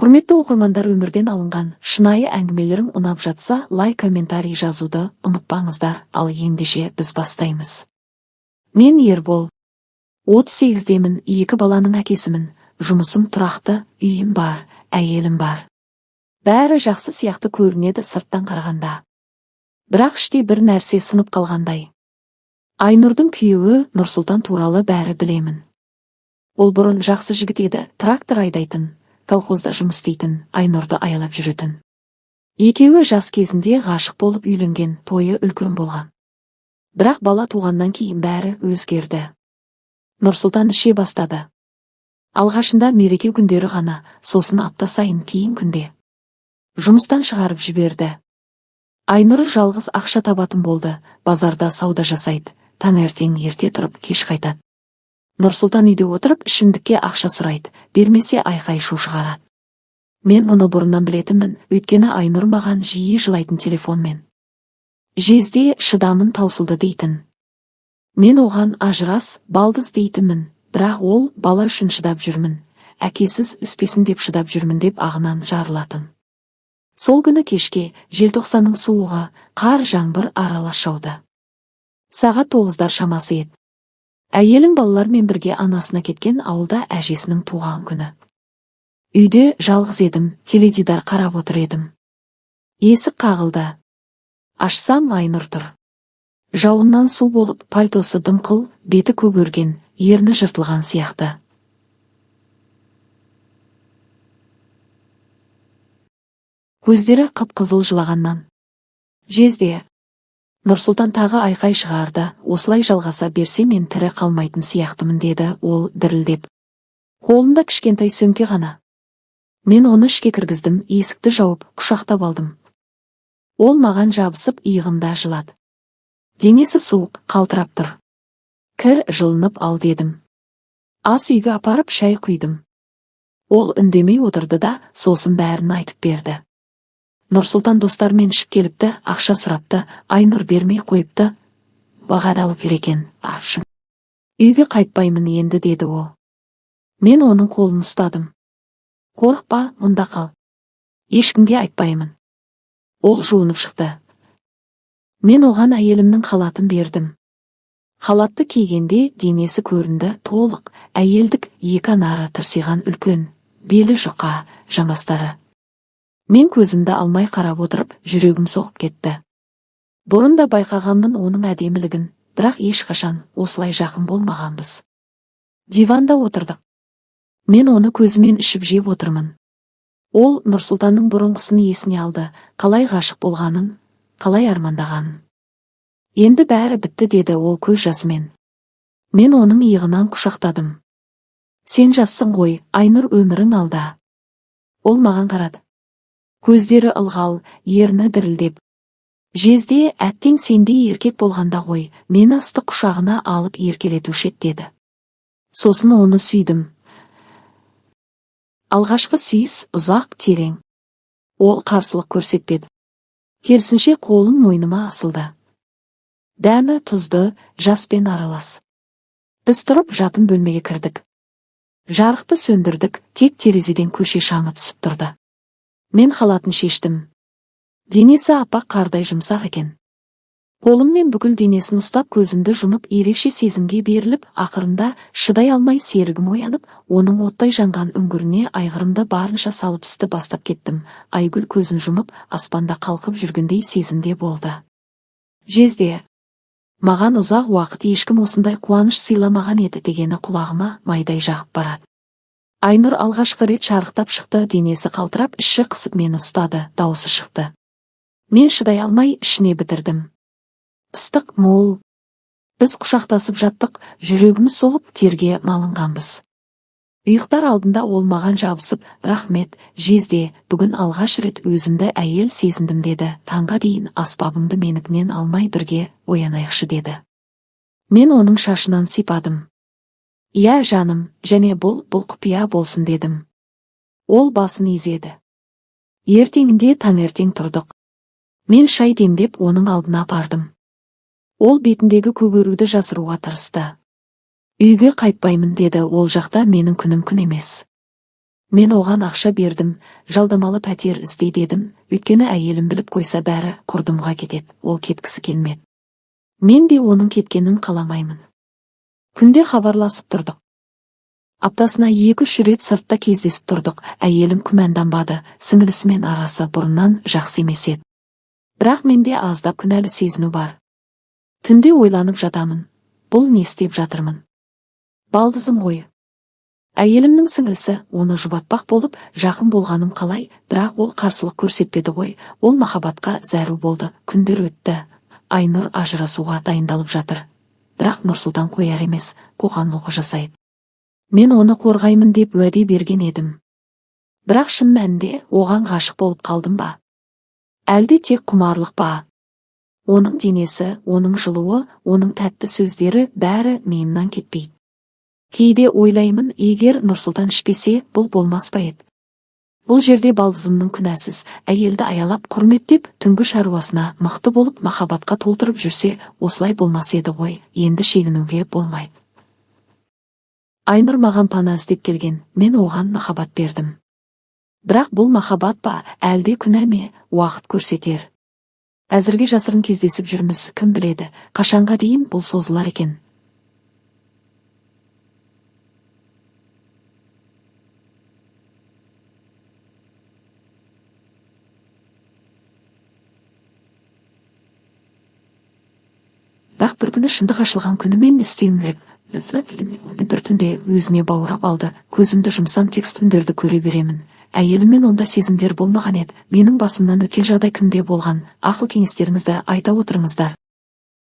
Құрметті оқырмандар, өмірден алынған шынайы әңгімелерім ұнап жатса, лайк, комментарий жазуды ұмытпаңыздар. Ал ендеше біз бастаймыз. Мен Ербол. 38-демін, 2 баланың әкесімін. Жұмысым тұрақты, үйім бар, әйелім бар. Бәрі жақсы сияқты көрінеді сырттан қарағанда. Бірақ іште бір нәрсе сынып қалғандай. Айнұрдың күйеуі Нұрсұлтан туралы бәрі білемін. Ол бұрын жақсы жігіт еді, трактор айдайтын, колхозда жұмыс істейтін, Айнұрды аялап жүретін. Екеуі жас кезінде ғашық болып үйленген, тойы үлкен болған. Бірақ бала туғаннан кейін бәрі өзгерді. Нұрсұлтан іше бастады. Алғашында мереке күндері ғана, сосын апта сайын, кейін күнде. Жұмыстан шығарып жіберді. Айнұр жалғыз ақша табатын болды, базарда сауда жасайды, таңертең ерте тұрып кеш қайтады. Нұрсұлтан үйде отырып ішімдікке ақша сұрайды, бермесе айқай-шу шығарады. Мен мұны бұрыннан білетінмін, өйткені Айнұр маған жиі жылайтын телефонмен. Жезде шыдамын таусылды дейтін. Мен оған ажырас, балдыз дейтінмін, бірақ ол бала үшін шыдап жүрмін, әкесіз өспесін деп шыдап жүрмін деп ағынан жарылатын. Сол күні кешке, желтоқсанның суығы, қар жаңбыр аралас жауды. Сағат 9-дар шамасы еді. Әйелім балалармен бірге анасына кеткен, ауылда әжесінің туған күні. Үйде жалғыз едім, теледидар қарап отыр едім. Есік қағылды. Ашсам, Айнұр тұр. Жауыннан су болып, пальтосы дымқыл, беті көгерген, ерні жыртылған сияқты. Көздері қып-қызыл жылағаннан. Жезде. Нұрсұлтан тағы айқай шығарды, осылай жалғаса берсе мен тірі қалмайтын сияқтымын деді ол дірілдеп. Қолында кішкентай сөмке ғана. Мен оны ішке кіргіздім, есікті жауып, құшақтап алдым. Ол маған жабысып иығымда жылады. Денесі суық, қалтырап тұр. Кір, жылынып ал дедім. Ас үйге апарып шай құйдым. Ол үндемей отырды да, сосын бәрін айтып берді. Нұрсұлтан достармен ішіп келіпті, ақша сұрапты, Айнұр бермей қойыпты. Бағадалы екен, аршым. Үйге қайтпаймын енді деді ол. Мен оның қолын ұстадым. Қорықпа, мұнда қал. Ешкімге айтпаймын. Ол жуынып шықты. Мен оған әйелімнің халатын бердім. Халатты кигенде денесі көрінді, толық, әйелдік, екі анары тырсиған үлкен, белі жұқа, жамбастары. Мен көзімді алмай қарап отырып, жүрегім соғып кетті. Бұрында байқағанмын оның әдемілігін, бірақ ешқашан осылай жақын болмағанбыз. Диванда отырдық. Мен оны көзімен ішіп жеп отырмын. Ол Нұрсұлтанның бұрынғысын есіне алды, қалай ғашық болғанын, қалай армандағанын. Енді бәрі бітті деді ол көз жасымен. Мен оның иығынан құшақтадым. Сен жассың ғой, Айнұр, өмірің алда. Ол маған қарады. Көздері ылғал, ерні дірілдеп. Жезде, әттең сендей еркек болғанда ғой, мені ыстық құшағына алып еркелетуші еді деді. Сосын оны сүйдім. Алғашқы сүйіс ұзақ, терең. Ол қарсылық көрсетпеді. Керісінше қолым мойныма асылды. Дәмі тұзды, жаспен аралас. Біз тұрып жатын бөлмеге кірдік. Жарықты сөндірдік, тек терезеден көше шамы түсіп тұрды. Мен халатын шештім. Денесі аппақ қардай жұмсақ екен. Қолыммен бүкіл денесін ұстап көзімді жұмып ерекше сезімге беріліп, ақырында шыдай алмай серігім оянып, оның оттай жанған үңгіріне айғырымды барынша салып істі бастап кеттім. Айгүл көзін жұмып, аспанда қалқып жүргендей сезімде болды. Жезде. Маған ұзақ уақыт ешкім осындай қуаныш сыйламаған еді дегені құлағыма майдай жағып барады. Айнұр алғашқы рет шарықтап шықты, денесі қалтырап, іші қысып мені ұстады, дауысы шықты. Мен шыдай алмай ішіне бітірдім. Ыстық, мол. Біз құшақтасып жаттық, жүрегіміз соғып, терге малынғанбыз. Ұйықтар алдында ол маған жабысып, рахмет, Жезде, бүгін алғаш рет өзімді әйел сезіндім деді. Таңға дейін аспабыңды менікінен алмай бірге оянайықшы деді. Мен оның шашынан сипадым. Иә жаным, және бұл құпия болсын дедім. Ол басын изеді. Ертеңінде таңертең тұрдық. Мен шай демдеп оның алдына бардым. Ол бетіндегі көгеруді жасыруға тырысты. Үйге қайтпаймын деді, ол жақта менің күнім күн емес. Мен оған ақша бердім, жалдамалы пәтер ізде дедім, өйткені әйелім біліп қойса бәрі құрдымға кетеді, ол кеткісі келмеді. Мен де оның кеткенін қаламаймын. Күнде хабарласып тұрдық. Аптасына 2-3 рет сыртта кездесіп тұрдық, әйелім күмәнданбады, сіңілісімен арасы бұрыннан жақсы емес еді. Бірақ менде аздап күнәлі сезіну бар. Түнде ойланып жатамын, бұл не істеп жатырмын? Балдызым ғой. Әйелімнің сіңілісі, оны жұбатпақ болып, жақын болғаным қалай, бірақ ол қарсылық көрсетпеді ғой, ол махаббатқа зәру болды. Күндер өтті, Айнұр ажырасуға дайындалып жатыр. Бірақ Нұрсұлтан қояр емес, қоқаң-лоққы жасайды. Мен оны қорғаймын деп уәде берген едім. Бірақ шын мәнінде оған ғашық болып қалдым ба? Әлде тек құмарлық па? Оның денесі, оның жылуы, оның тәтті сөздері бәрі миымнан кетпейді. Кейде ойлаймын, егер Нұрсұлтан ішпесе, бұл болмас па еді? Бұл жерде балдызымның күнәсіз, әйелді аялап құрметтеп, түнгі шаруасына мықты болып махаббатқа толтырып жүрсе, осылай болмас еді ғой, енді шегінуге болмайды. Айнұр маған пана іздеп келген, мен оған махаббат бердім. Бірақ бұл махаббат па, әлде күнә ме, уақыт көрсетер. Әзірге жасырын кездесіп жүрміз, кім біледі, қашанға дейін бұл созылар екен. Бірақ бір күні шындық ашылған күні мен істеуім керек. Бір түнде өзіне баурап алды, көзімді жұмсам текст түндерді көре беремін. Әйеліммен онда сезімдер болмаған еді. Менің басымнан өткен жағдай кімде болған, ақыл кеңестеріңізді айта отырыңыздар.